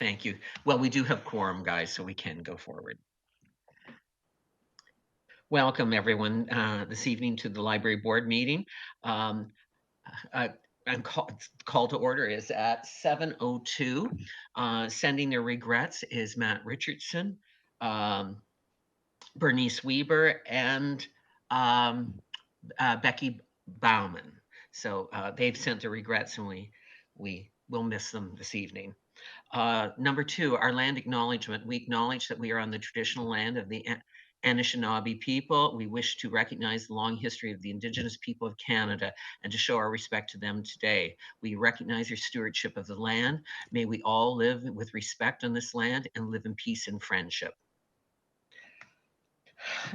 Thank you. Well, we do have quorum, guys, so we can go forward. Welcome, everyone, this evening to the library board meeting. I'm call to order is at 7:02. Sending their regrets is Matt Richardson, Bernice Weber, and Becky Bauman. So they've sent their regrets, and we will miss them this evening. Number 2, our land acknowledgement. We acknowledge that we are on the traditional land of the Anishinaabe people. We wish to recognize the long history of the Indigenous people of Canada and to show our respect to them today. We recognize your stewardship of the land. May we all live with respect on this land and live in peace and friendship.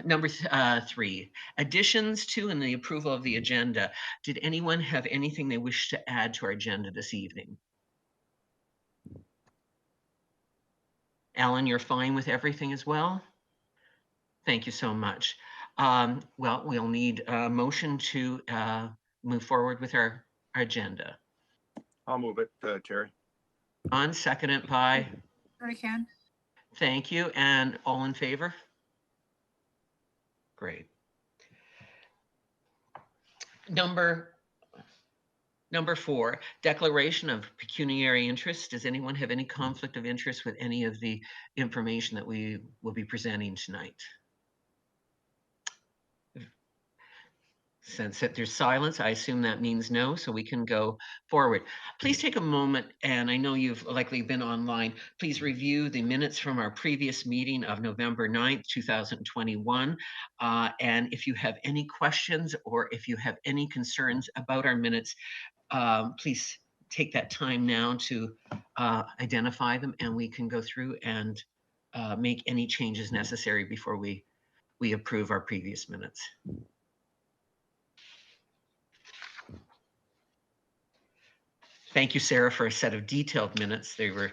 Number 3, additions to and the approval of the agenda. Did anyone have anything they wish to add to our agenda this evening? Alan, you're fine with everything as well? Thank you so much. Well, we'll need a motion to move forward with our agenda. I'll move it, Terry. On, seconded by? I can. Thank you. And all in favor? Great. Number 4, declaration of pecuniary interest. Does anyone have any conflict of interest with any of the information that we will be presenting tonight? Since that there's silence, I assume that means no, so we can go forward. Please take a moment, and I know you've likely been online. Please review the minutes from our previous meeting of November 9th, 2021. And if you have any questions or if you have any concerns about our minutes, please take that time now to identify them, and we can go through and make any changes necessary before we approve our previous minutes. Thank you, Sarah, for a set of detailed minutes. They were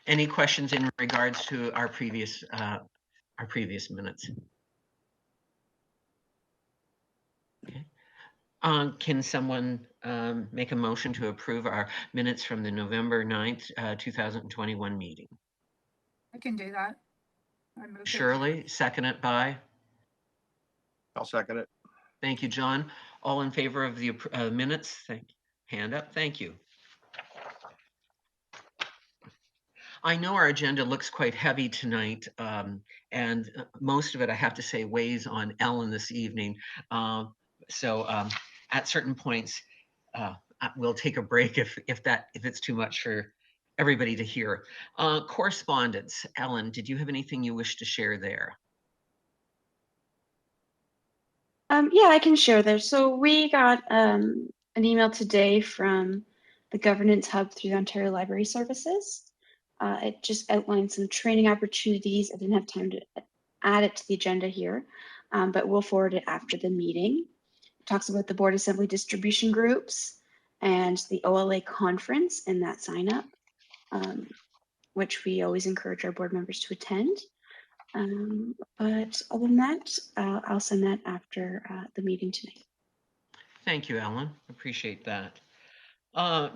any questions in regards to our previous minutes? Okay. Can someone make a motion to approve our minutes from the November 9th, 2021 meeting? I can do that. Shirley, second it by? I'll second it. Thank you, John. All in favor of the minutes? Hand up. Thank you. I know our agenda looks quite heavy tonight, and most of it, I have to say, weighs on Ellen this evening. So at certain points, we'll take a break if it's too much for everybody to hear. Correspondence. Ellen, did you have anything you wish to share there? Yeah, I can share there. So we got an email today from the Governance Hub through the Ontario Library Services. It just outlined some training opportunities. I didn't have time to add it to the agenda here, but we'll forward it after the meeting. It talks about the Board Assembly distribution groups and the OLA conference and that sign up, which we always encourage our board members to attend. But other than that, I'll send that after the meeting tonight. Thank you, Ellen. Appreciate that.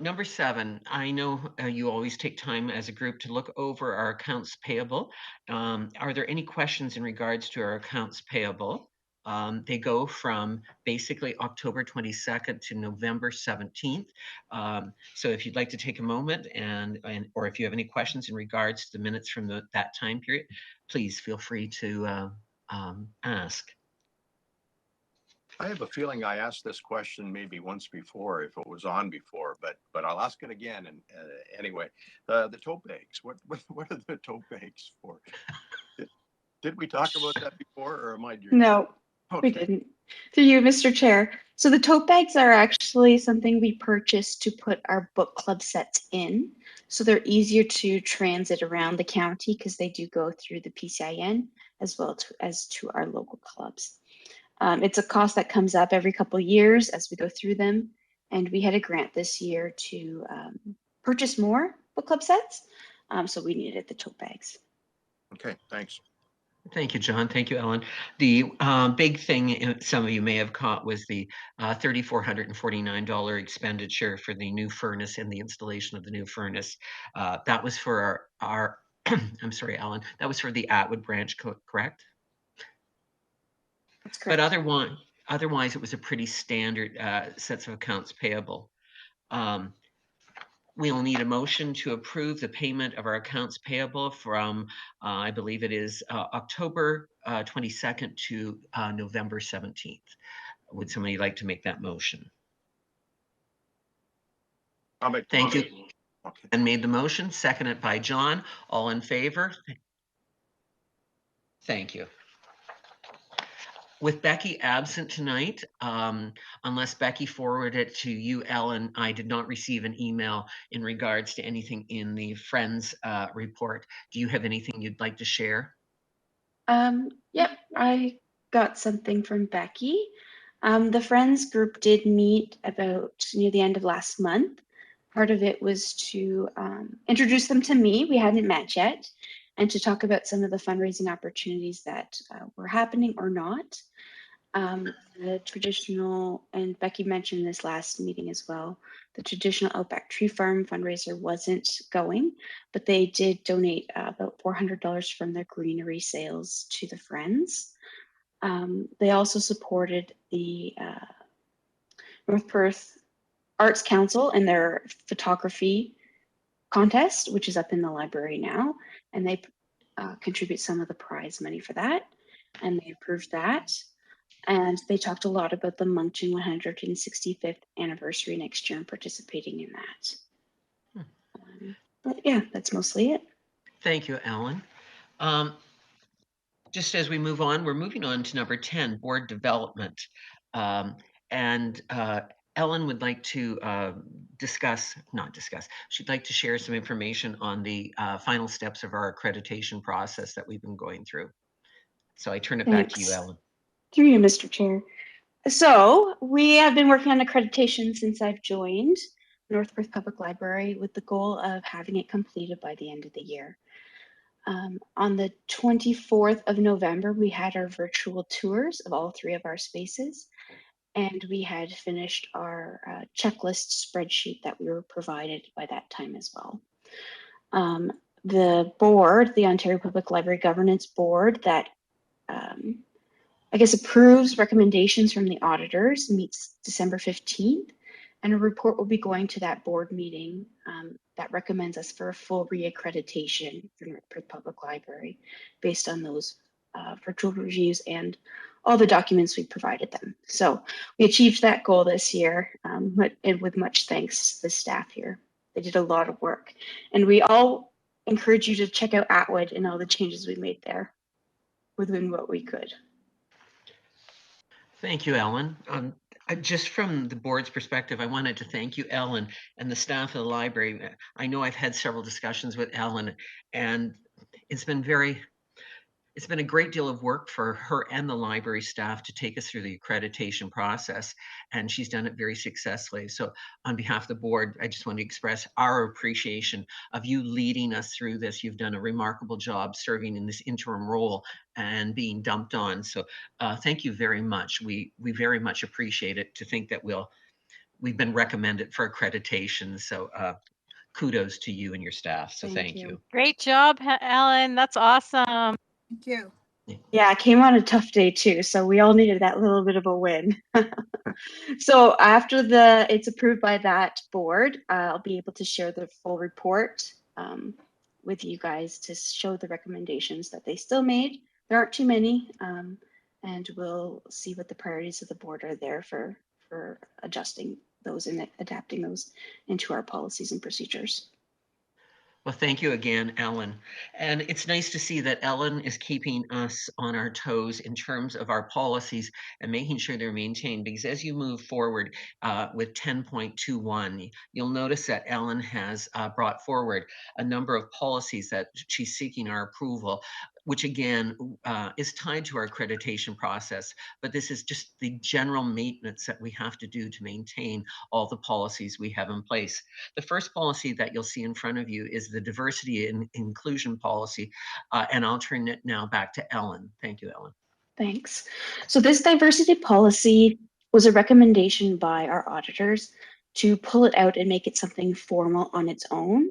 Number 7, I know you always take time as a group to look over our accounts payable. Are there any questions in regards to our accounts payable? They go from basically October 22nd to November 17th. So if you'd like to take a moment or if you have any questions in regards to the minutes from that time period, please feel free to ask. I have a feeling I asked this question maybe once before, if it was on before, but I'll ask it again. And anyway, the tote bags. What are the tote bags for? Did we talk about that before, or am I dreaming? No, okay. We didn't. Through you, Mr. Chair. So the tote bags are actually something we purchased to put our book club sets in. So they're easier to transit around the county because they do go through the PCIN as well as to our local clubs. It's a cost that comes up every couple of years as we go through them. And we had a grant this year to purchase more book club sets. So we needed the tote bags. Okay, thanks. Thank you, John. Thank you, Ellen. The big thing some of you may have caught was the $3,449 expenditure for the new furnace and the installation of the new furnace. That was for our I'm sorry, Ellen, that was for the Atwood branch, correct? That's But correct. otherwise, it was a pretty standard sets of accounts payable. Um, We'll need a motion to approve the payment of our accounts payable from, I believe it is October 22nd to November 17th. Would somebody like to make that motion? I'll make. Thank you. Okay. And made the motion, seconded by John. All in favor? Thank you. With Becky absent tonight, unless Becky forwarded it to you, Ellen, I did not receive an email in regards to anything in the Friends report. Do you have anything you'd like to share? Yep, I got something from Becky. The Friends group did meet about near the end of last month. Part of it was to introduce them to me. We hadn't met yet, and to talk about some of the fundraising opportunities that were happening or not. The traditional, and Becky mentioned this last meeting as well, the traditional Outback Tree Farm fundraiser wasn't going, but they did donate about $400 from their greenery sales to the Friends. They also supported the North Perth Arts Council and their photography contest, which is up in the library now, and they contribute some of the prize money for that, and they approved that. And they talked a lot about the Moncton 165th anniversary next year and participating in that. But yeah, that's mostly it. Thank you, Ellen. Just as we move on, we're moving on to number 10, board development. And Ellen would like to she'd like to share some information on the final steps of our accreditation process that we've been going through. So I turn it back to you, Thanks. Ellen. Through you, Mr. Chair. So we have been working on accreditation since I've joined North Perth Public Library with the goal of having it completed by the end of the year. On the 24th of November, we had our virtual tours of all three of our spaces, and we had finished our checklist spreadsheet that we were provided by that time as well. The board, the Ontario Public Library Governance Board, that I guess approves recommendations from the auditors, meets December 15th, and a report will be going to that board meeting that recommends us for a full reaccreditation for North Perth Public Library based on those virtual reviews and all the documents we provided them. So we achieved that goal this year, and with much thanks to the staff here. They did a lot of work, and we all encourage you to check out Atwood and all the changes we made there within what we could. Thank you, Ellen. Just from the board's perspective, I wanted to thank you, Ellen, and the staff of the library. I know I've had several discussions with Ellen, and it's been a great deal of work for her and the library staff to take us through the accreditation process, and she's done it very successfully. So on behalf of the board, I just want to express our appreciation of you leading us through this. You've done a remarkable job serving in this interim role and being dumped on. So thank you very much. We very much appreciate it to think that we've been recommended for accreditation. So kudos to you and your staff. So thank you. Great job, Ellen. That's awesome. Thank you. Yeah, it came on a tough day too, so we all needed that little bit of a win. So after it's approved by that board, I'll be able to share the full report with you guys to show the recommendations that they still made. There aren't too many, and we'll see what the priorities of the board are there for adjusting those and adapting those into our policies and procedures. Well, thank you again, Ellen. And it's nice to see that Ellen is keeping us on our toes in terms of our policies and making sure they're maintained. Because as you move forward with 10.21, you'll notice that Ellen has brought forward a number of policies that she's seeking our approval. which again is tied to our accreditation process. But this is just the general maintenance that we have to do to maintain all the policies we have in place. The first policy that you'll see in front of you is the diversity and inclusion policy. And I'll turn it now back to Ellen. Thank you, Ellen. Thanks. So this diversity policy was a recommendation by our auditors to pull it out and make it something formal on its own.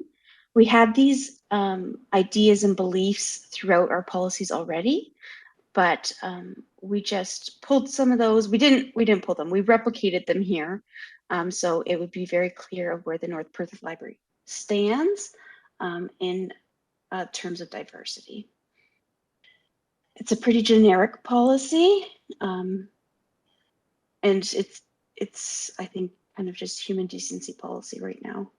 We had these ideas and beliefs throughout our policies already, but we just pulled some of those. We didn't pull them. We replicated them here, so it would be very clear of where the North Perth Library stands in terms of diversity. It's a pretty generic policy, and it's I think kind of just human decency policy right now.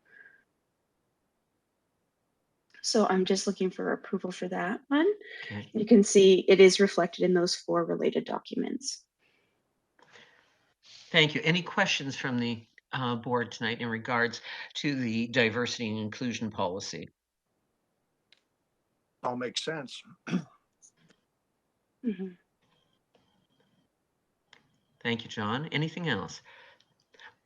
So I'm just looking for approval for that one. Okay. You can see it is reflected in those 4 related documents. Thank you. Any questions from the board tonight in regards to the diversity and inclusion policy? All makes sense. Mm-hmm. Thank you, John. Anything else?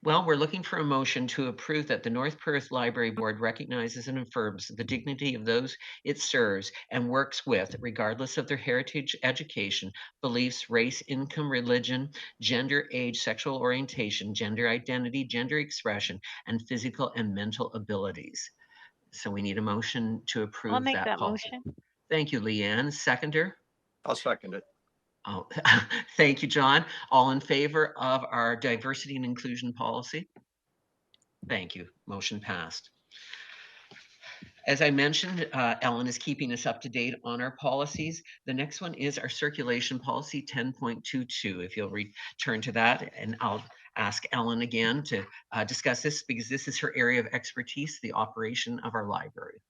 Well, we're looking for a motion to approve that the North Perth Library Board recognizes and affirms the dignity of those it serves and works with, regardless of their heritage, education, beliefs, race, income, religion, gender, age, sexual orientation, gender identity, gender expression, and physical and mental abilities. So we need a motion to approve I'll make that that policy. motion. Thank you, Leanne. Seconder? I'll second it. Oh, thank you, John. All in favor of our diversity and inclusion policy? Thank you. Motion passed. As I mentioned, Ellen is keeping us up to date on our policies. The next one is our circulation policy 10.22. If you'll return to that, and I'll ask Ellen again to discuss this because this is her area of expertise, the operation of our library.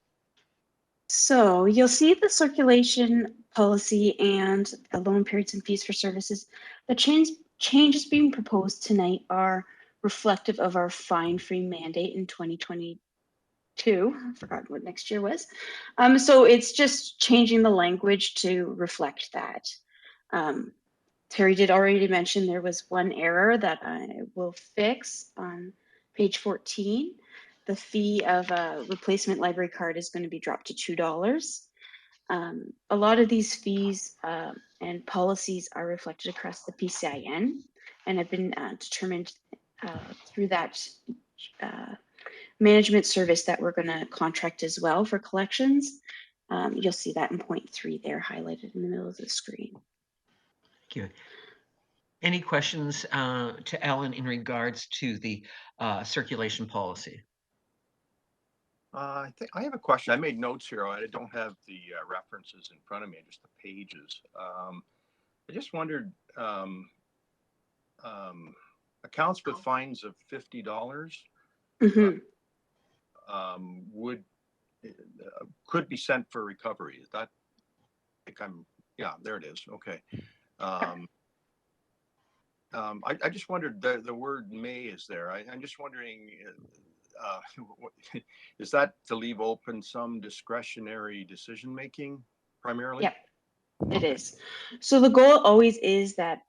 So you'll see the circulation policy and the loan periods and fees for services. The changes being proposed tonight are reflective of our fine-free mandate in 2022. I forgot what next year was. So it's just changing the language to reflect that. Terry did already mention there was one error that I will fix on page 14. The fee of a replacement library card is going to be dropped to $2. A lot of these fees and policies are reflected across the PCIN and have been determined through that management service that we're going to contract as well for collections. You'll see that in point 3 there highlighted in the middle of the screen. Thank you. Any questions to Ellen in regards to the circulation policy? I think I have a question. I made notes here. I don't have the references in front of me, just the pages. I just wondered, accounts with fines of $50 could be sent for recovery. Is that? I think yeah, there it is. Okay. I just wondered, the word may is there. I'm just wondering, is that to leave open some discretionary decision making primarily? Yep, it is. So the goal always is that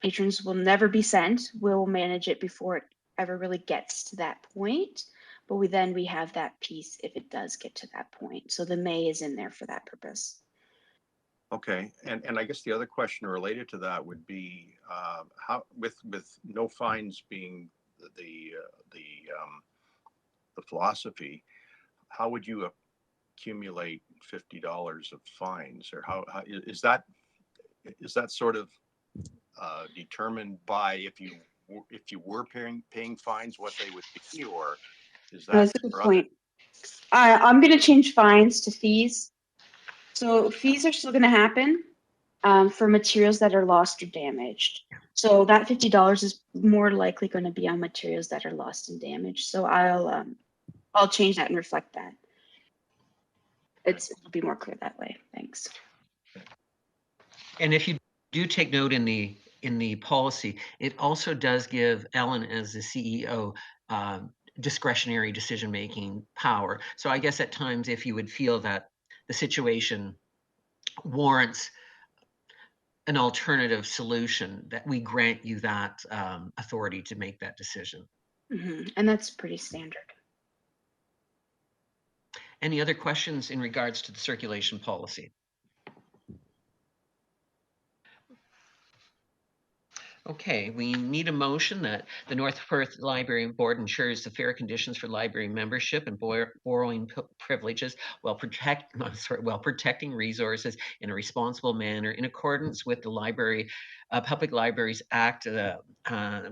patrons will never be sent. We'll manage it before it ever really gets to that point. But we have that piece if it does get to that point. So the may is in there for that purpose. Okay, and I guess the other question related to that would be how, with no fines being the philosophy, how would you accumulate $50 of fines, or how is that sort of determined by if you were paying fines, what they would be, or is that? That's a good point. I'm going to change fines to fees. So fees are still going to happen for materials that are lost or damaged. So that $50 is more likely going to be on materials that are lost and damaged. So I'll change that and reflect that. It'll be more clear that way. Thanks. And if you do take note in the policy, it also does give Ellen as the CEO discretionary decision-making power. So I guess at times, if you would feel that the situation warrants an alternative solution, that we grant you that authority to make that decision. And that's pretty standard. Any other questions in regards to the circulation policy? Okay, we need a motion that the North Perth Library Board ensures the fair conditions for library membership and borrowing privileges while protecting resources in a responsible manner in accordance with the Public Libraries Act,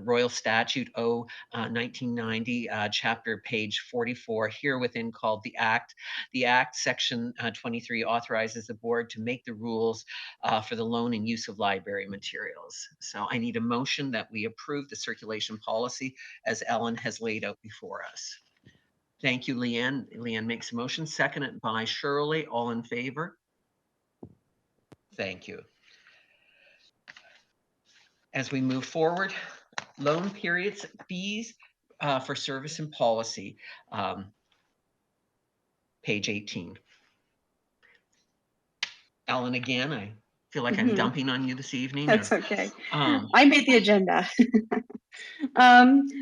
Royal Statute 1990, chapter page 44, here within called the Act. The Act, section 23, authorizes the board to make the rules for the loan and use of library materials. So I need a motion that we approve the circulation policy as Ellen has laid out before us. Thank you, Leanne. Leanne makes a motion, seconded by Shirley. All in favor? Thank you. As we move forward, loan periods, fees for service and policy, page 18. Ellen, again, I feel like I'm dumping on you this evening. That's okay. I made the agenda.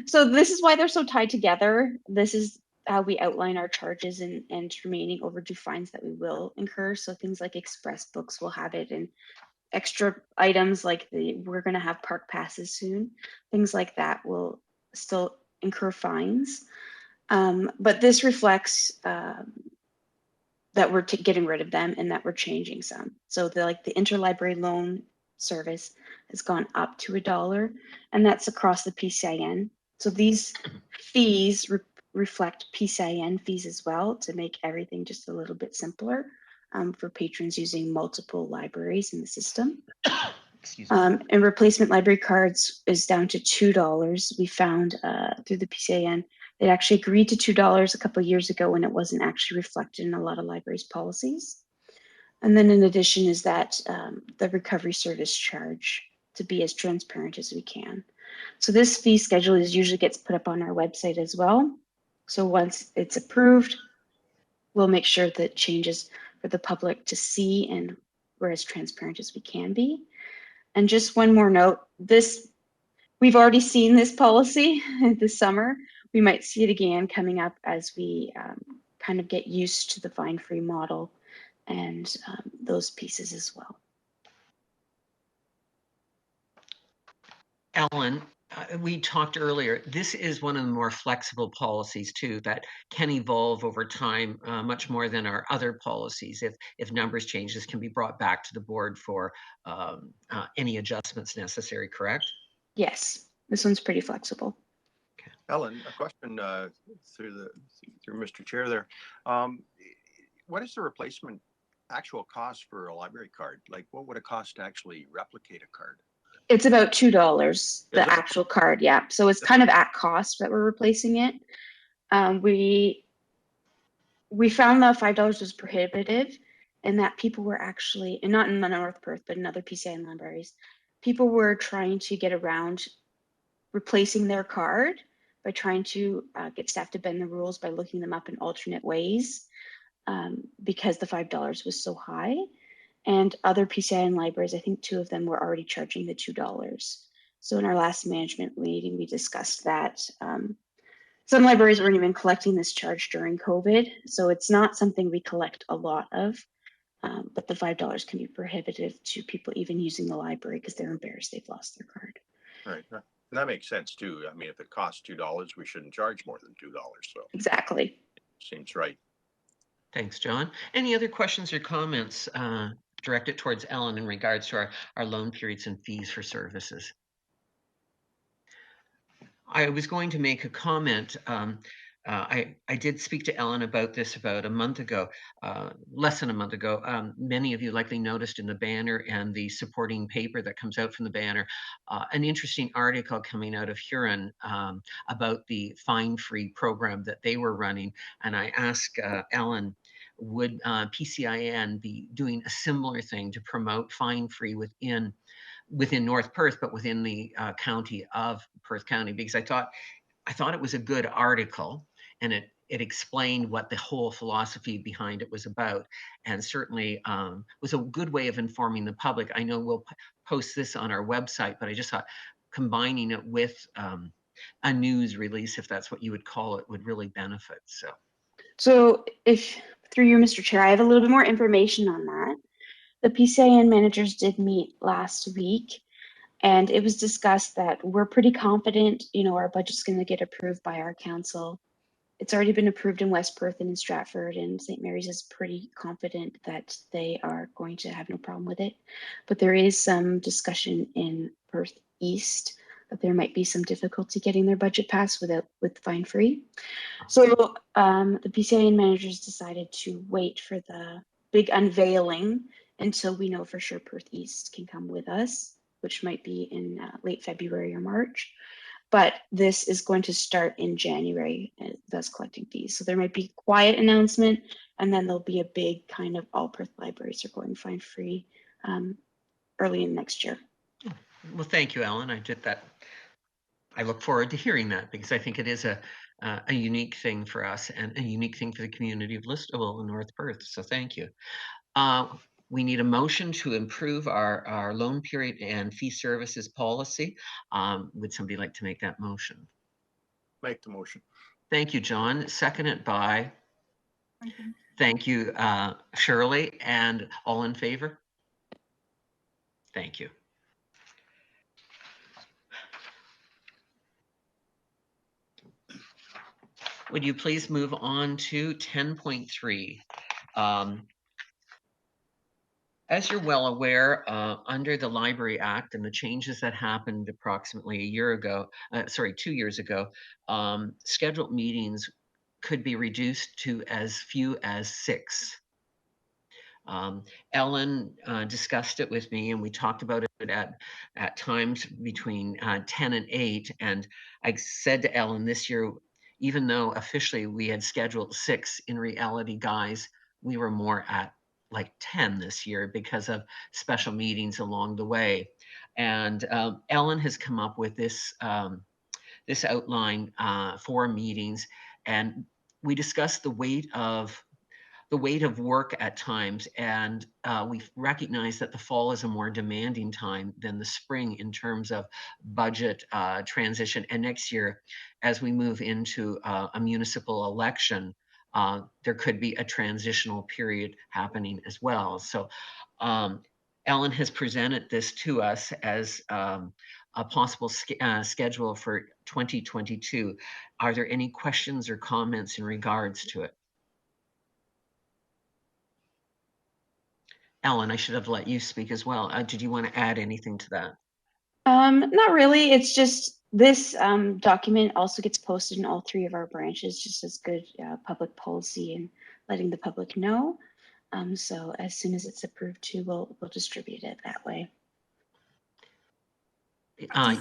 So this is why they're so tied together. This is how we outline our charges and remaining overdue fines that we will incur. So things like express books will have it, and extra items like we're going to have park passes soon. Things like that will still incur fines. But this reflects that we're getting rid of them and that we're changing some. So the interlibrary loan service has gone up to $1, and that's across the PCIN. So these fees reflect PCIN fees as well, to make everything just a little bit simpler for patrons using multiple libraries in the system. Excuse me. And replacement library cards is down to $2. We found through the PCIN, they actually agreed to $2 a couple of years ago when it wasn't actually reflected in a lot of libraries' policies. And then in addition is that the recovery service charge, to be as transparent as we can. So this fee schedule usually gets put up on our website as well. So once it's approved, we'll make sure that changes for the public to see, and we're as transparent as we can be. And just one more note, we've already seen this policy this summer. We might see it again coming up as we kind of get used to the fine-free model and those pieces as well. Ellen, we talked earlier, this is one of the more flexible policies too, that can evolve over time much more than our other policies. If numbers change, this can be brought back to the board for any adjustments necessary, correct? Yes, this one's pretty flexible. Okay. Ellen, a question through Mr. Chair there. What is the replacement actual cost for a library card? Like, what would it cost to actually replicate a card? It's about $2, the actual card, yeah. So it's kind of at cost that we're replacing it. We found that $5 was prohibitive, and that people were actually, and not in North Perth, but in other PCIN libraries, people were trying to get around replacing their card by trying to get staff to bend the rules by looking them up in alternate ways, because the $5 was so high. And other PCIN libraries, I think 2 of them were already charging the $2. So in our last management meeting, we discussed that some libraries weren't even collecting this charge during COVID. So it's not something we collect a lot of, but the $5 can be prohibitive to people even using the library because they're embarrassed they've lost their card. Right. And that makes sense too. I mean, if it costs $2, we shouldn't charge more than $2. So exactly. Seems right. Thanks, John. Any other questions or comments directed towards Ellen in regards to our loan periods and fees for services? I was going to make a comment. I did speak to Ellen about this about a month ago, less than a month ago. Many of you likely noticed in the banner and the supporting paper that comes out from the banner, an interesting article coming out of Huron about the fine-free program that they were running. And I asked Ellen, would PCIN be doing a similar thing to promote fine-free within North Perth, but within the county of Perth County? Because I thought it was a good article, and it explained what the whole philosophy behind it was about, and certainly was a good way of informing the public. I know we'll post this on our website, but I just thought combining it with a news release, if that's what you would call it, would really benefit. So if, through you, Mr. Chair, I have a little bit more information on that. The PCIN managers did meet last week, and it was discussed that we're pretty confident, our budget's going to get approved by our council. It's already been approved in West Perth and in Stratford, and St. Mary's is pretty confident that they are going to have no problem with it. But there is some discussion in Perth East that there might be some difficulty getting their budget passed with fine free. So the PCIN managers decided to wait for the big unveiling until we know for sure Perth East can come with us, which might be in late February or March. But this is going to start in January, thus collecting fees. So there might be a quiet announcement, and then there'll be a big kind of all Perth libraries are going fine free early in next year. Well, thank you, Ellen. I look forward to hearing that, because I think it is a unique thing for us and a unique thing for the community of Listowel and North Perth. So thank you. We need a motion to improve our loan period and fee services policy. Would somebody like to make that motion? Make the motion. Thank you, John. Seconded by, Okay. thank you, Shirley. And all in favor? Thank you. Would you please move on to 10.3? As you're well aware, under the Library Act and the changes that happened approximately a year ago, 2 years ago, scheduled meetings could be reduced to as few as 6. Ellen discussed it with me, and we talked about it at times between 10 and 8. And I said to Ellen this year, even though officially we had scheduled 6, in reality, guys, we were more at like 10 this year because of special meetings along the way. And Ellen has come up with this this outline for meetings, and we discussed the weight of work at times, and we recognize that the fall is a more demanding time than the spring in terms of budget transition. And next year, as we move into a municipal election, there could be a transitional period happening as well. So Ellen has presented this to us as a possible schedule for 2022. Are there any questions or comments in regards to it? Ellen, I should have let you speak as well. Did you want to add anything to that? Not really. It's just this document also gets posted in all 3 of our branches, just as good public policy and letting the public know. So as soon as it's approved too, we'll distribute it that way.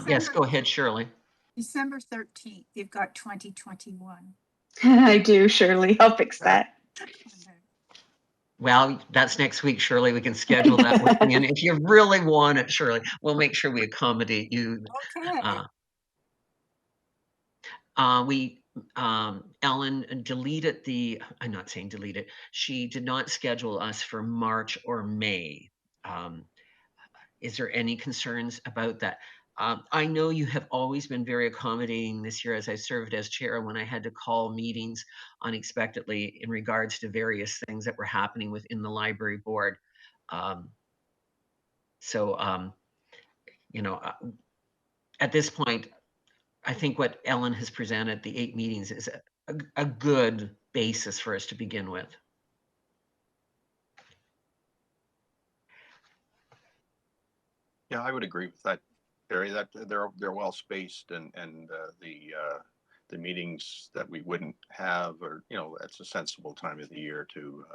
Yes, go ahead, Shirley. December 13th, you've got 2021. I do, Shirley. I'll fix that. Okay. Well, that's next week, Shirley. We can schedule that with me. And if you really want it, Shirley, we'll make sure we accommodate you. Okay. Ellen deleted I'm not saying deleted. She did not schedule us for March or May. Is there any concerns about that? I know you have always been very accommodating this year, as I served as chair when I had to call meetings unexpectedly in regards to various things that were happening within the library board. At this point, I think what Ellen has presented, the 8 meetings, is a good basis for us to begin with. Yeah, I would agree with that, Barry. That they're well spaced, and the meetings that we wouldn't have, or that's a sensible time of the year to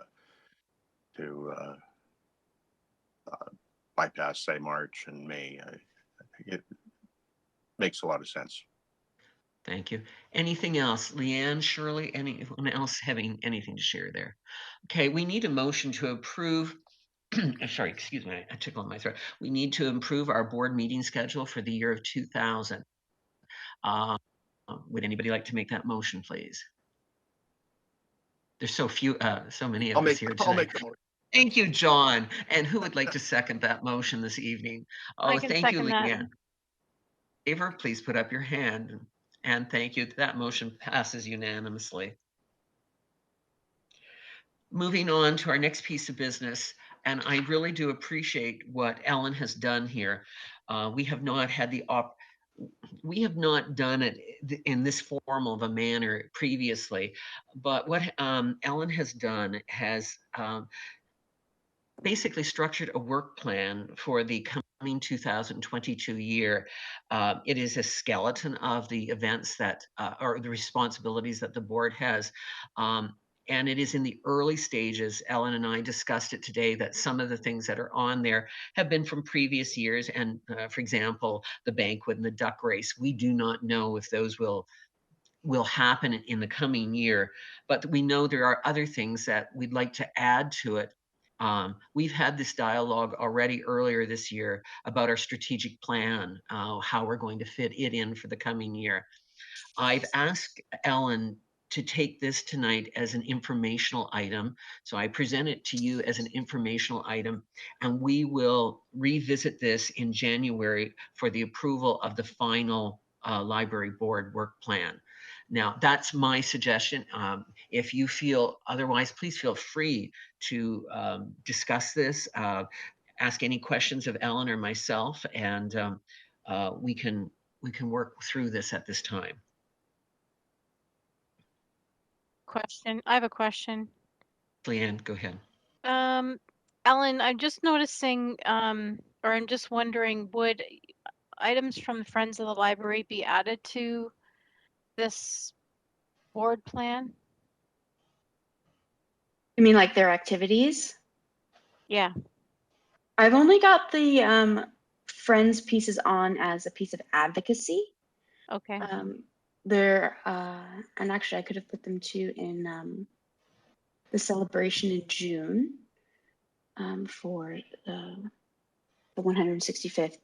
bypass, say, March and May. I think it makes a lot of sense. Thank you. Anything else? Leanne, Shirley, anyone else having anything to share there? Okay, we need a motion to approve. Sorry, excuse me, I tickle in my throat. We need to improve our board meeting schedule for the year of 2000. Would anybody like to make that motion, please? There's so few, so many of I'll us make, here I'll tonight. make the motion. Thank you, John. And who would like to second that motion this evening? I Oh, can thank you, second that. Leanne. Favor, please put up your hand. And thank you. That motion passes unanimously. Moving on to our next piece of business, and I really do appreciate what Ellen has done here. We have not had the we have not done it in this formal of a manner previously, but what Ellen has done has basically structured a work plan for the coming 2022 year. It is a skeleton of the events that, or the responsibilities that the board has. And it is in the early stages. Ellen and I discussed it today that some of the things that are on there have been from previous years. And for example, the banquet and the duck race, we do not know if those will happen in the coming year, but we know there are other things that we'd like to add to it. We've had this dialogue already earlier this year about our strategic plan, how we're going to fit it in for the coming year. I've asked Ellen to take this tonight as an informational item. So I present it to you as an informational item, and we will revisit this in January for the approval of the final library board work plan. Now, that's my suggestion. If you feel otherwise, please feel free to discuss this, ask any questions of Ellen or myself, and we can work through this at this time. Question. I have a question. Leanne, go ahead. Ellen, I'm just noticing, or I'm just wondering, would items from Friends of the Library be added to this board plan? You mean like their activities? Yeah. I've only got the Friends pieces on as a piece of advocacy. Okay. They're and actually I could have put them too in the celebration in June for the 165th.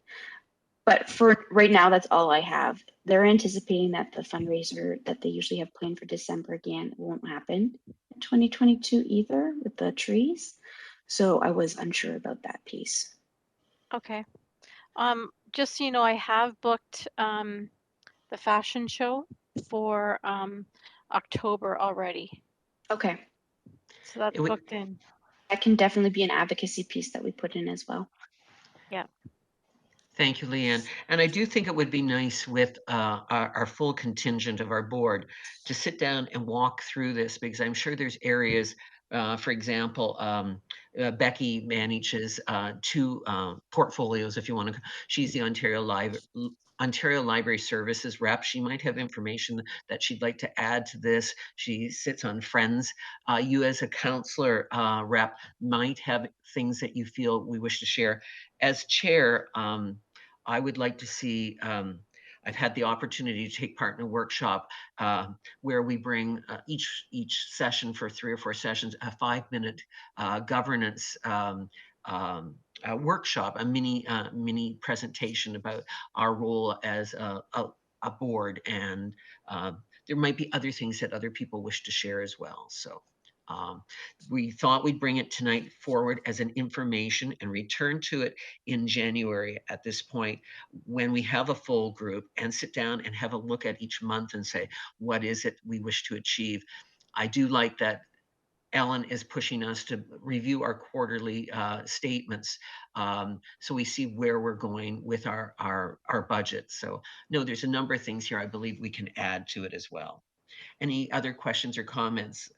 But for right now, that's all I have. They're anticipating that the fundraiser that they usually have planned for December again won't happen in 2022 either with the trees. So I was unsure about that piece. Okay. Just so you know, I have booked the fashion show for October already. Okay. So that's booked in. That can definitely be an advocacy piece that we put in as well. Yeah. Thank you, Leanne. And I do think it would be nice with our full contingent of our board to sit down and walk through this, because I'm sure there's areas, for example, Becky manages two portfolios, if you want to. She's the Ontario Library Services rep. She might have information that she'd like to add to this. She sits on Friends. You as a counselor rep might have things that you feel we wish to share. As chair, I would like to see, I've had the opportunity to take part in a workshop where we bring each session for 3 or 4 sessions, a 5-minute governance a workshop, a mini presentation about our role as a board, and there might be other things that other people wish to share as well. So we thought we'd bring it tonight forward as an information and return to it in January at this point when we have a full group and sit down and have a look at each month and say, what is it we wish to achieve? I do like that Ellen is pushing us to review our quarterly statements, so we see where we're going with our budget. So no, there's a number of things here I believe we can add to it as well. Any other questions or comments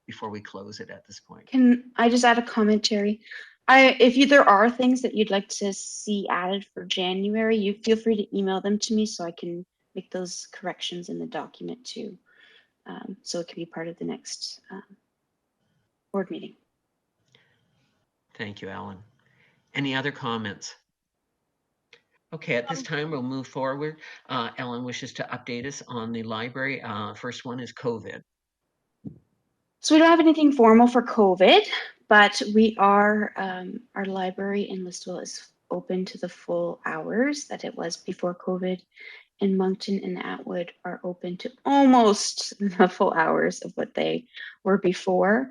before we close it at this point? Can I just add a commentary? There are things that you'd like to see added for January, you feel free to email them to me so I can make those corrections in the document too. So it can be part of the next board meeting. Thank you, Alan. Any other comments? Okay, at this time, we'll move forward. Ellen wishes to update us on the library. First one is COVID. So we don't have anything formal for COVID, but we are, our library in Listowel is open to the full hours that it was before COVID, and Moncton and Atwood are open to almost the full hours of what they were before.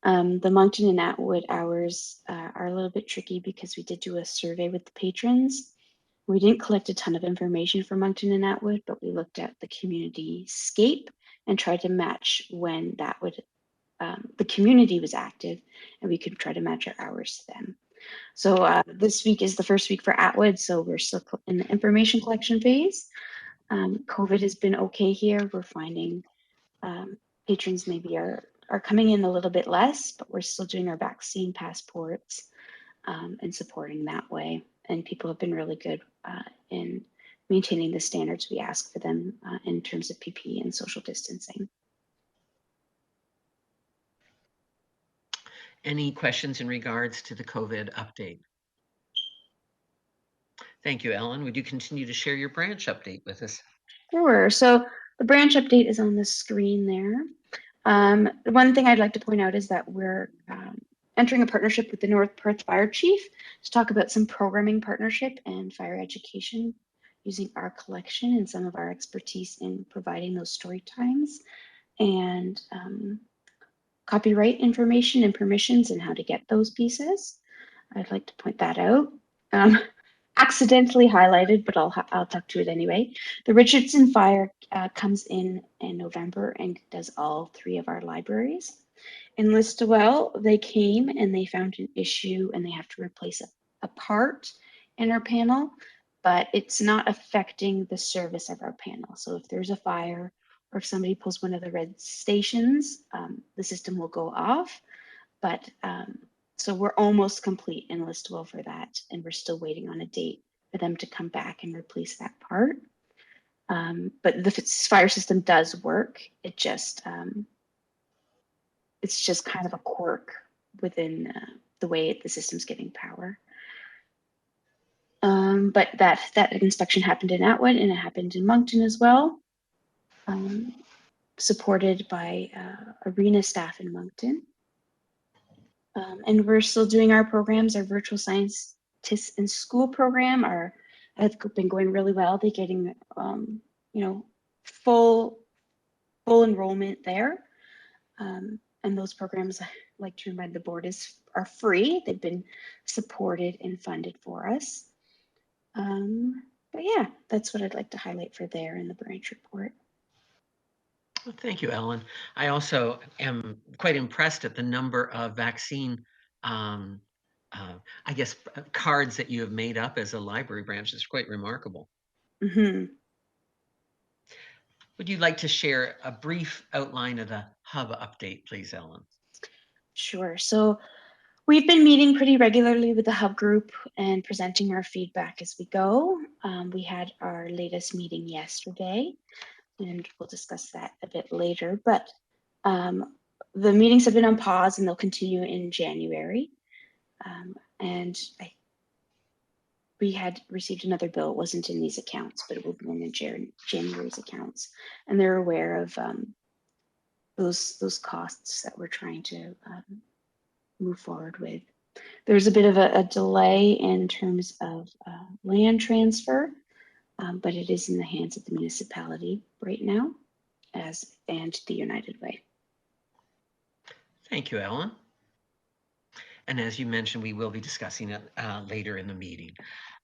The Moncton and Atwood hours are a little bit tricky because we did do a survey with the patrons. We didn't collect a ton of information from Moncton and Atwood, but we looked at the community scape and tried to match when that would the community was active, and we could try to match our hours to them. So this week is the first week for Atwood, so we're still in the information collection phase. COVID has been okay here. We're finding patrons maybe are coming in a little bit less, but we're still doing our vaccine passports and supporting that way. And people have been really good in maintaining the standards we ask for them in terms of PPE and social distancing. Any questions in regards to the COVID update? Thank you, Ellen. Would you continue to share your branch update with us? Sure. So the branch update is on the screen there. One thing I'd like to point out is that we're entering a partnership with the North Perth Fire Chief to talk about some programming partnership and fire education using our collection and some of our expertise in providing those story times and copyright information and permissions and how to get those pieces. I'd like to point that out. Accidentally highlighted, but I'll talk to it anyway. The Richardson Fire comes in November and does all 3 of our libraries. In Listowel, they came and they found an issue and they have to replace a part in our panel, but it's not affecting the service of our panel. So if there's a fire or if somebody pulls one of the red stations, the system will go off. But so we're almost complete in Listowel for that, and we're still waiting on a date for them to come back and replace that part. But the fire system does work. It just it's just kind of a quirk within the way the system's getting power. But that inspection happened in Atwood and it happened in Moncton as well, supported by arena staff in Moncton. And we're still doing our programs. Our virtual scientists in school program have been going really well. They're getting, full enrollment there. And those programs, I like to remind the board, are free. They've been supported and funded for us. But yeah, that's what I'd like to highlight for there in the branch report. Well, thank you, Ellen. I also am quite impressed at the number of vaccine, cards that you have made up as a library branch. It's quite remarkable. Mm-hmm. Would you like to share a brief outline of the hub update, please, Ellen? Sure. So we've been meeting pretty regularly with the hub group and presenting our feedback as we go. We had our latest meeting yesterday, and we'll discuss that a bit later. But the meetings have been on pause and they'll continue in January. And we had received another bill. It wasn't in these accounts, but it will be in the January's accounts. And they're aware of those costs that we're trying to move forward with. There's a bit of a delay in terms of land transfer, but it is in the hands of the municipality right now, and the United Way. Thank you, Ellen. And as you mentioned, we will be discussing it later in the meeting.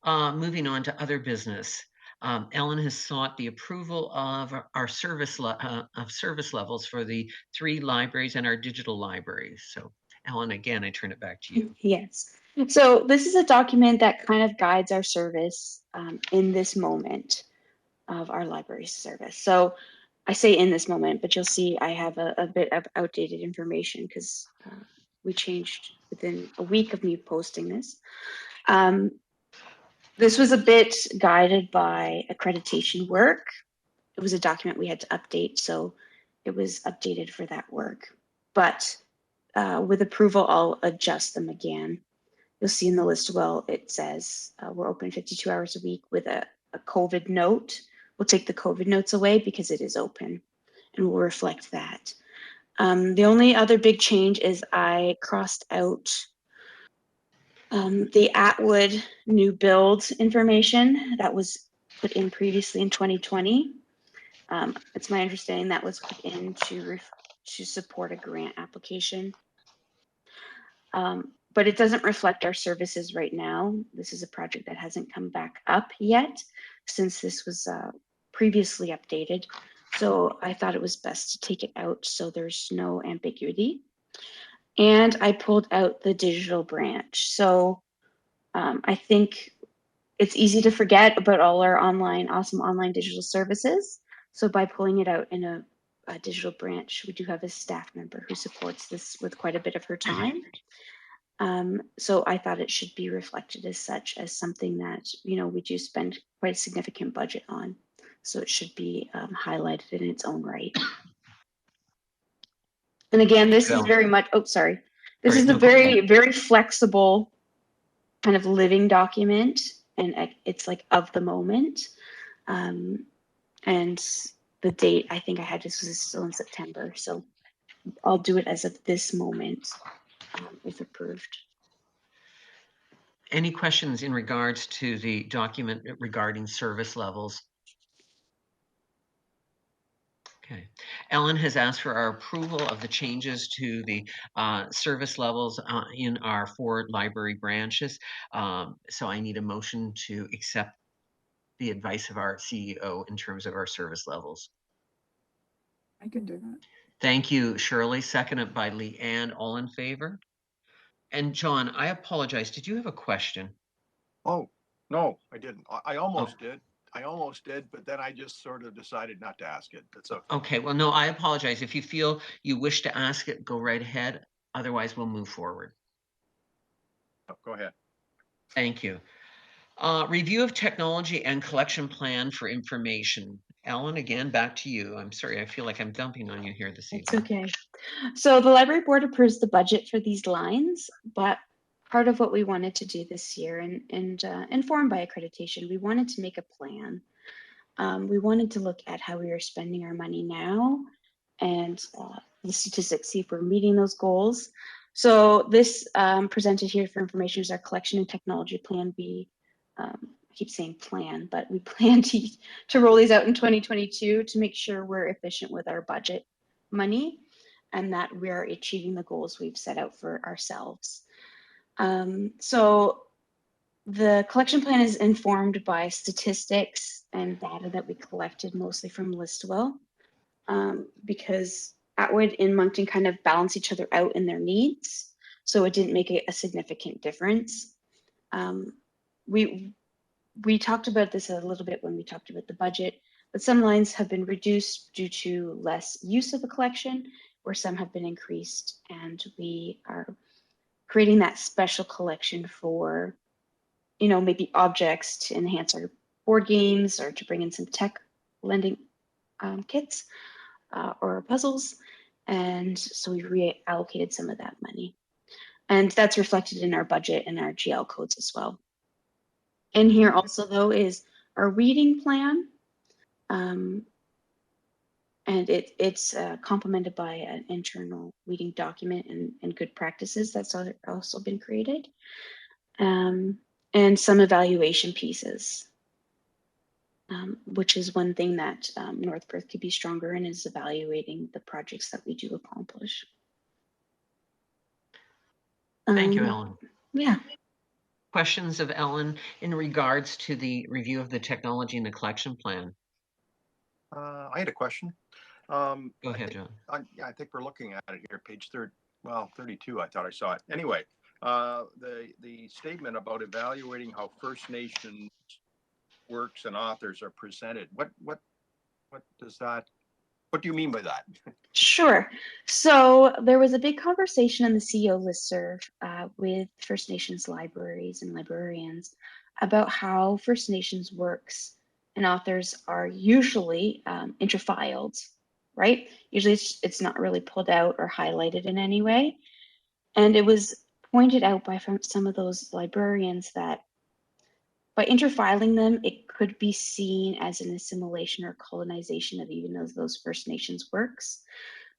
Moving on to other business. Ellen has sought the approval of our service levels for the 3 libraries and our digital libraries. So Ellen, again, I turn it back to you. Yes. So this is a document that kind of guides our service in this moment of our library service. So I say in this moment, but you'll see I have a bit of outdated information because we changed within a week of me posting this. This was a bit guided by accreditation work. It was a document we had to update, so it was updated for that work. But with approval, I'll adjust them again. You'll see in the list, well, it says we're open 52 hours a week with a COVID note. We'll take the COVID notes away because it is open and we'll reflect that. The only other big change is I crossed out The Atwood new build information that was put in previously in 2020. It's my understanding that was put in to support a grant application. But it doesn't reflect our services right now. This is a project that hasn't come back up yet since this was previously updated. So I thought it was best to take it out so there's no ambiguity. And I pulled out the digital branch. So I think it's easy to forget about all our awesome online digital services. So by pulling it out in a digital branch, we do have a staff member who supports this with quite a bit of her time. So I thought it should be reflected as such, as something that, we do spend quite a significant budget on. So it should be highlighted in its own right. And again, this is very much, sorry. This is a very, very flexible kind of living document, and it's like of the moment. And the date, I think I had this was still in September. So I'll do it as of this moment, if approved. Any questions in regards to the document regarding service levels? Okay. Ellen has asked for our approval of the changes to the service levels in our 4 library branches. So I need a motion to accept the advice of our CEO in terms of our service levels. I can do that. Thank you, Shirley. Seconded by Leanne. All in favor? And John, I apologize. Did you have a question? Oh, no, I didn't. I almost did. I almost did, but then I just sort of decided not to ask it. That's okay. Okay, well, no, I apologize. If you feel you wish to ask it, go right ahead. Otherwise, we'll move forward. Oh, go ahead. Thank you. Review of technology and collection plan for information. Ellen, again, back to you. I'm sorry, I feel like I'm dumping on you here this It's evening. okay. So the library board approves the budget for these lines, but part of what we wanted to do this year, and informed by accreditation, we wanted to make a plan. We wanted to look at how we are spending our money now, and the statistics, see if we're meeting those goals. So this presented here for information is our collection and technology plan. I keep saying plan, but we plan to roll these out in 2022 to make sure we're efficient with our budget money and that we're achieving the goals we've set out for ourselves. So the collection plan is informed by statistics and data that we collected mostly from Listwell, because Atwood and Moncton kind of balance each other out in their needs. So it didn't make a significant difference. We talked about this a little bit when we talked about the budget, but some lines have been reduced due to less use of the collection, where some have been increased, and we are creating that special collection for, maybe objects to enhance our board games or to bring in some tech lending kits or puzzles. And so we reallocated some of that money. And that's reflected in our budget and our GL codes as well. In here also, though, is our reading plan. And it's complemented by an internal reading document and good practices that's also been created. And some evaluation pieces, which is one thing that North Perth could be stronger in, is evaluating the projects that we do accomplish. Thank you, Ellen. Yeah. Questions of Ellen in regards to the review of the technology and the collection plan? I had a question. Go ahead, John. I think we're looking at it here, page 32. I thought I saw it. Anyway, the statement about evaluating how First Nations works and authors are presented. What does that? What do you mean by that? Sure. So there was a big conversation in the CEO listserv with First Nations libraries and librarians about how First Nations works and authors are usually interfiled, right? Usually it's not really pulled out or highlighted in any way. And it was pointed out by some of those librarians that by interfiling them, it could be seen as an assimilation or colonization of even those First Nations works.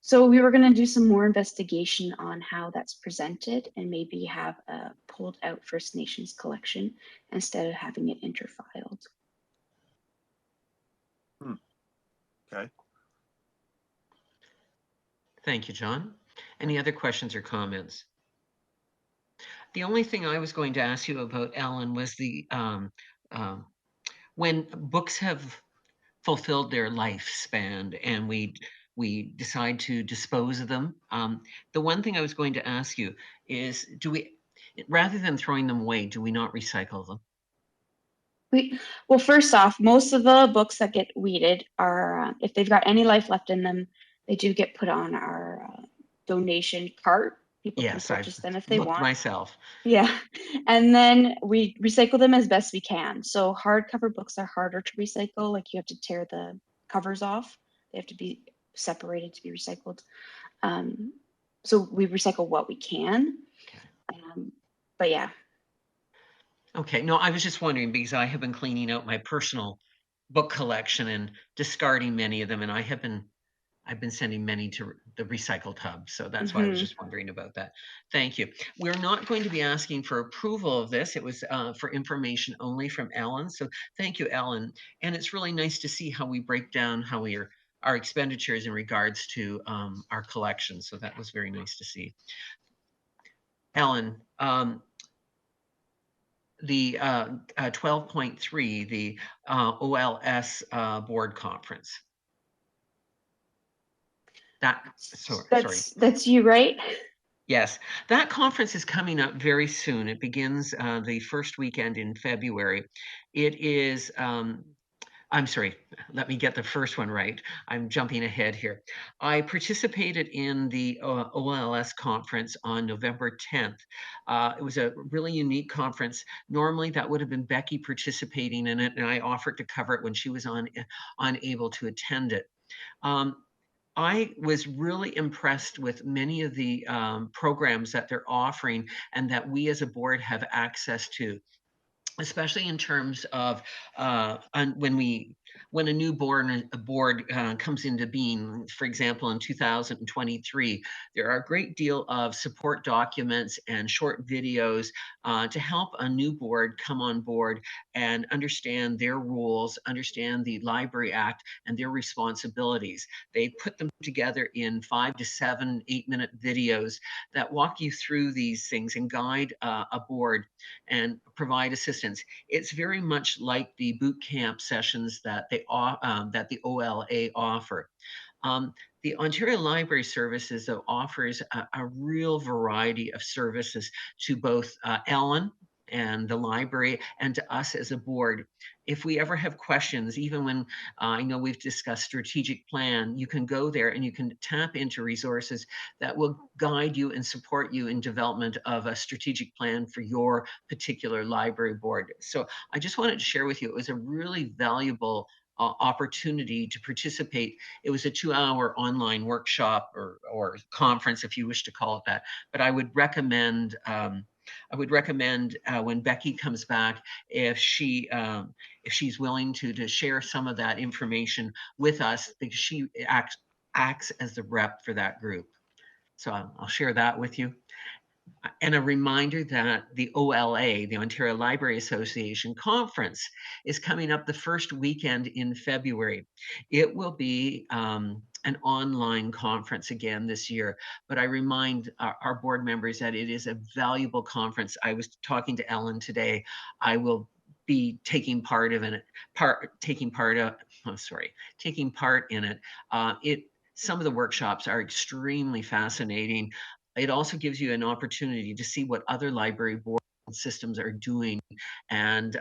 So we were going to do some more investigation on how that's presented and maybe have a pulled out First Nations collection instead of having it interfiled. Okay. Thank you, John. Any other questions or comments? The only thing I was going to ask you about, Ellen, was um, when books have fulfilled their lifespan and we decide to dispose of them. The one thing I was going to ask you is, do we, rather than throwing them away, do we not recycle them? Well, first off, most of the books that get weeded are, if they've got any life left in them, they do get put on our donation cart. People can Yes, I've purchase them if they looked want. myself. Yeah. And then we recycle them as best we can. So hardcover books are harder to recycle. Like you have to tear the covers off. They have to be separated to be recycled. So we recycle what we can. But yeah. Okay, no, I was just wondering because I have been cleaning out my personal book collection and discarding many of them, and I've been sending many to the recycled hub. So that's why I was Mhm. just wondering about that. Thank you. We're not going to be asking for approval of this. It was for information only from Ellen. So thank you, Ellen. And it's really nice to see how we break down how we are our expenditures in regards to our collection. So that was very nice to see. Ellen, the 12.3, the OLS board conference. Sorry. That's you, right? Yes, that conference is coming up very soon. It begins the first weekend in February. It is, I'm sorry, let me get the first one right. I'm jumping ahead here. I participated in the OLS conference on November 10th. It was a really unique conference. Normally, that would have been Becky participating in it, and I offered to cover it when she was unable to attend it. Um, I was really impressed with many of the programs that they're offering and that we as a board have access to, especially in terms of when a new board comes into being. For example, in 2023, there are a great deal of support documents and short videos to help a new board come on board and understand their rules, understand the Library Act and their responsibilities. They put them together in 5 to 7 8-minute videos that walk you through these things and guide a board and provide assistance. It's very much like the boot camp sessions that that the OLA offer. The Ontario Library Services, though, offers a real variety of services to both Ellen and the library and to us as a board. If we ever have questions, even when I know we've discussed strategic plan, you can go there and you can tap into resources that will guide you and support you in development of a strategic plan for your particular library board. So I just wanted to share with you, it was a really valuable opportunity to participate. It was a 2-hour online workshop or conference, if you wish to call it that. But I would recommend when Becky comes back, if she's willing to share some of that information with us, because she acts as the rep for that group. So I'll share that with you. And a reminder that the OLA, the Ontario Library Association conference, is coming up the first weekend in February. It will be an online conference again this year, but I remind our board members that it is a valuable conference. I was talking to Ellen today. I will be taking part in it. Taking part in it. Some of the workshops are extremely fascinating. It also gives you an opportunity to see what other library board systems are doing. And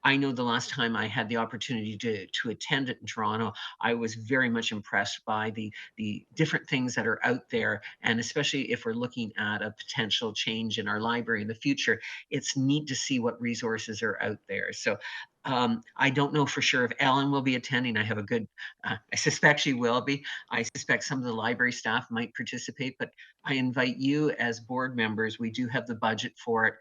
I know the last time I had the opportunity to attend it in Toronto, I was very much impressed by the different things that are out there. And especially if we're looking at a potential change in our library in the future, it's neat to see what resources are out there. So I don't know for sure if Ellen will be attending. I suspect she will be. I suspect some of the library staff might participate, but I invite you as board members. We do have the budget for it.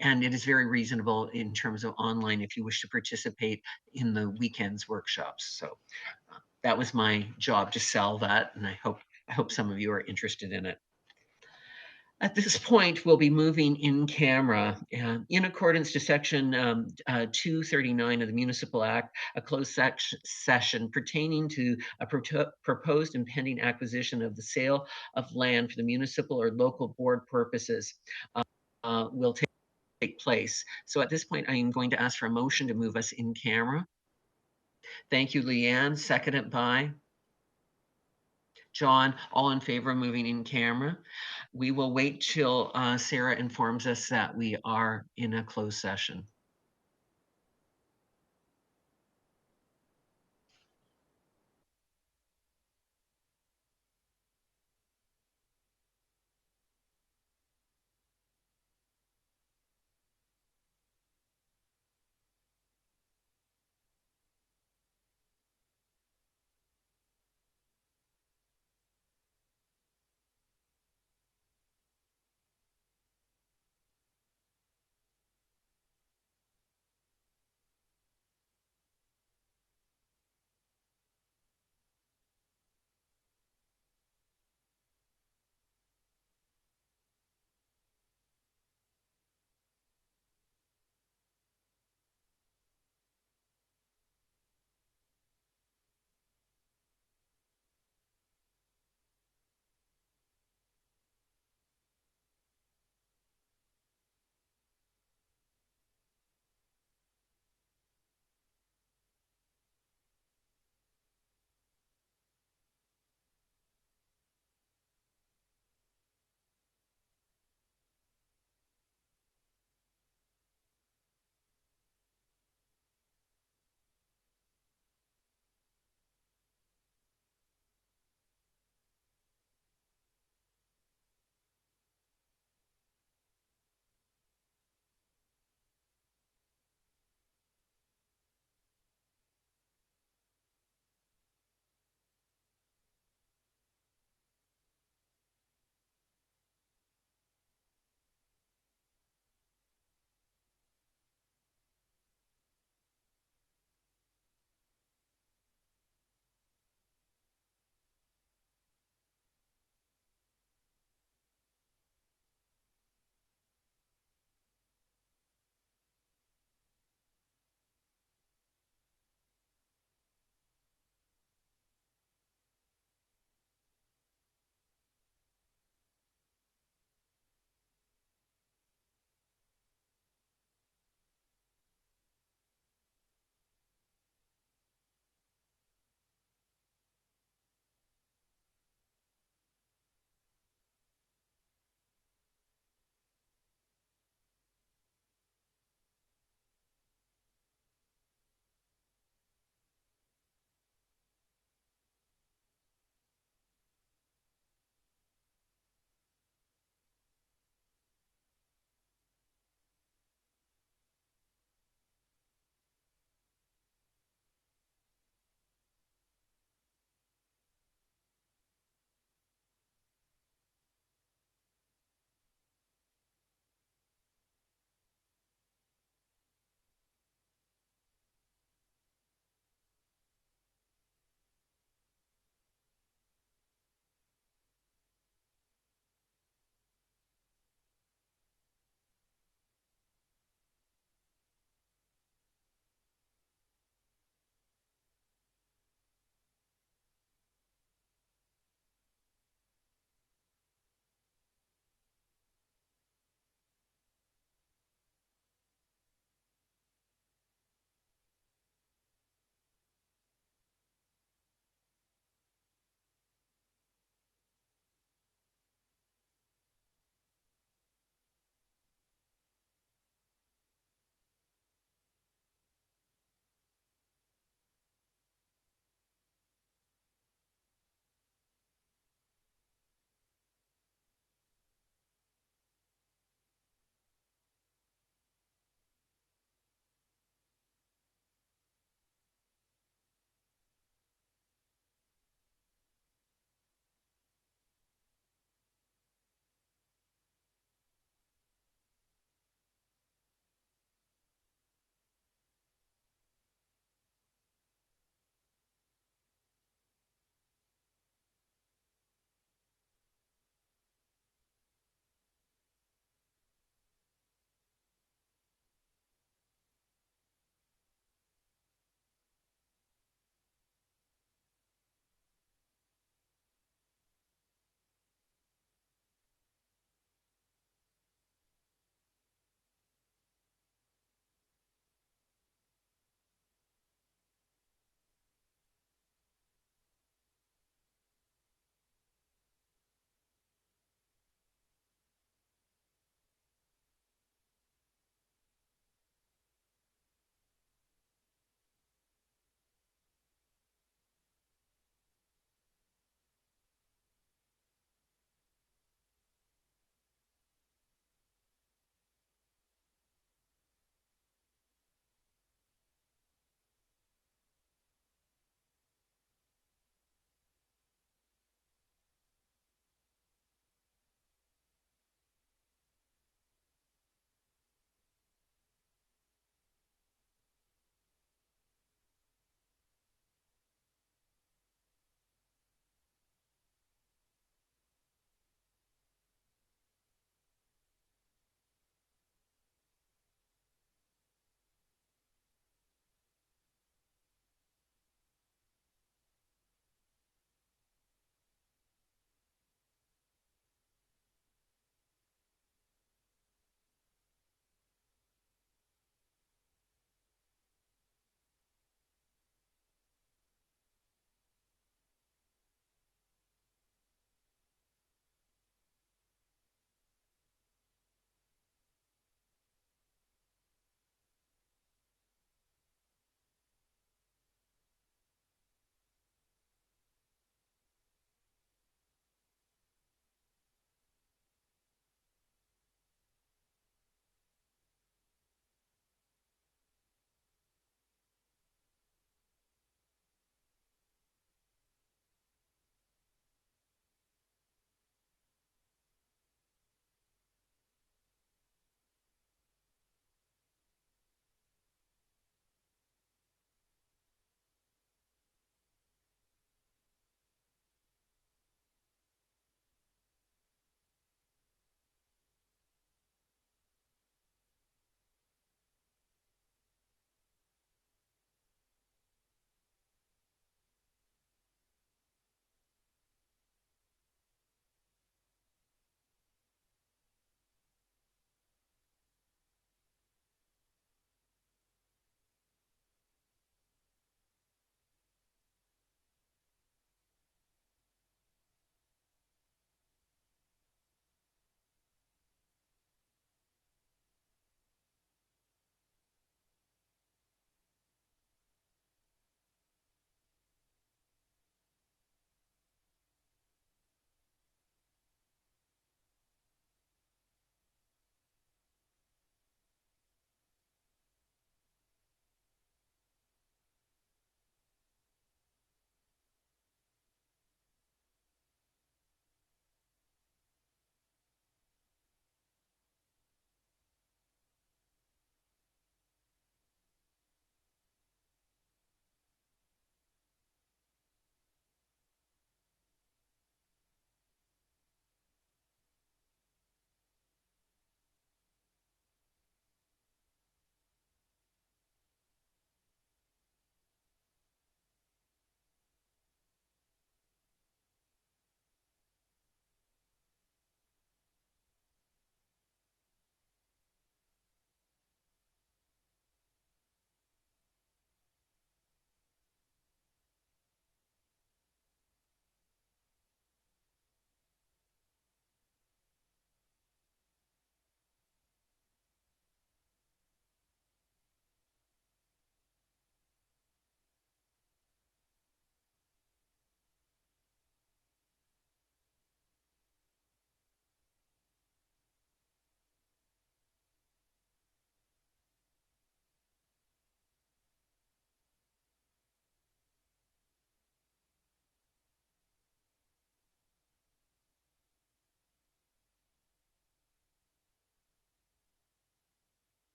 And it is very reasonable in terms of online if you wish to participate in the weekends workshops. So that was my job, to sell that, and I hope some of you are interested in it. At this point, we'll be moving in camera. In accordance to Section 239 of the Municipal Act, a closed session pertaining to a proposed and pending acquisition of the sale of land for the municipal or local board purposes will take place. So at this point, I am going to ask for a motion to move us in camera. Thank you, Leanne. Seconded by John. All in favor of moving in camera? We will wait till Sarah informs us that we are in a closed session.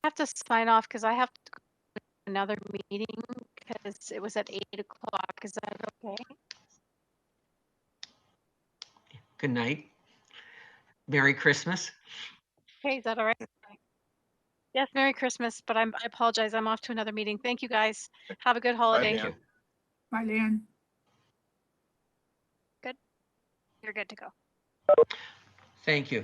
have to sign off because I have to go to another meeting because it was at 8 o'clock. Is that okay? Good night. Merry Christmas. Okay, is that all right? Yes, Merry Christmas, but I apologize. I'm off to another meeting. Thank you, guys. Have a good holiday. Thank you. Marlene. You're good to go. Thank you.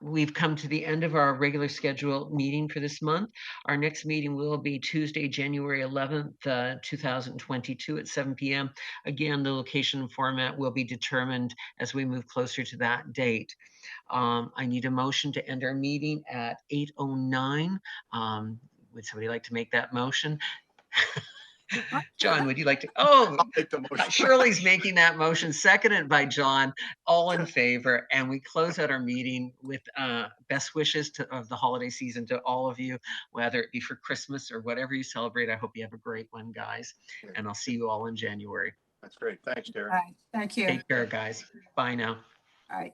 We've come to the end of our regular scheduled meeting for this month. Our next meeting will be Tuesday, January 11th, 2022 at 7 p.m. Again, the location and format will be determined as we move closer to that date. I need a motion to end our meeting at 8:09. Would somebody like to make that motion? John, would you like to? Oh, I'll make the motion. Shirley's making that motion, seconded by John. All in favor, and we close out our meeting with best wishes of the holiday season to all of you, whether it be for Christmas or whatever you celebrate. I hope you have a great one, guys, and I'll see you all in January. That's great. Thanks, All Darren. right, thank you. Take care, guys. Bye now. All right.